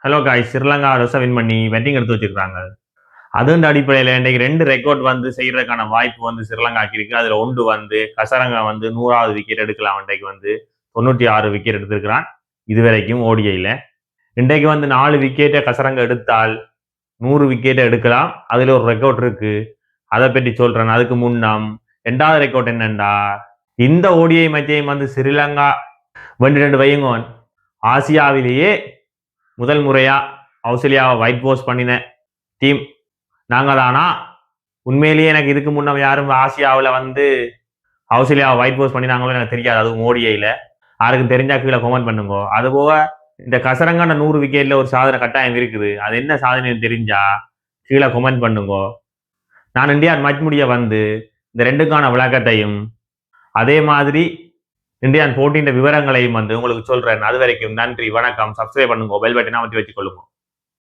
Hello guys, Sri Lanka reserve win பண்ணி wedding எடுத்து வச்சிருக்காங்க. அதுன்ற அடிப்படையில் இன்றைக்கு 2 ரெக்கார்ட் செய்யறதுக்கான வாய்ப்பு ஸ்ரீலங்காக்கு இருக்கு. அதுல ஒன்று கசரங்க 100வது விக்கெட் எடுக்கலாம். இன்றைக்கு 96 விக்கெட் எடுத்திருக்கிறான் இதுவரைக்கும் ஓடிஐல. இன்றைக்கு 4 விக்கெட்டை கசரங்க எடுத்தால் 100 விக்கெட்டை எடுக்கலாம். அதுல ஒரு ரெக்கார்ட் இருக்கு, அதை பற்றி சொல்றேன். அதுக்கு முன்னம் 2வது ரெக்கார்ட் என்னண்டா, இந்த ஓடிஐ மத்தியம் ஸ்ரீலங்கா 2 வையுங்க ஆசியாவிலேயே முதல் முறையா ஆஸ்திரேலியாவை ஒயிட் வாஷ் பண்ணின டீம் நாங்க தானா? உண்மையிலேயே எனக்கு இதுக்கு முன்ன யாரும் ஆசியாவில் ஆஸ்திரேலியாவை ஒயிட் வாஷ் பண்ணினாங்களோ எனக்கு தெரியாது. அதுவும் ஓடிஐல யாருக்கும் தெரிஞ்சா கீழே கமெண்ட் பண்ணுங்க. அதுபோக இந்த கசரங்கான 100 விக்கெட்ல ஒரு சாதனை கட்டாயம் இருக்குது. அது என்ன சாதனைன்னு தெரிஞ்சா கீழே கமெண்ட் பண்ணுங்க. நான் இந்தியா மேட்ச் முடிய இந்த 2க்கான விளக்கத்தையும் அதே மாதிரி இந்தியான் போட்டியின் விவரங்களையும் உங்களுக்கு சொல்றேன். அது வரைக்கும் நன்றி, வணக்கம். சப்ஸ்கிரைப் பண்ணுங்க, பெல் பட்டனை அமர்த்தி வச்சுக்கொள்ளுங்க.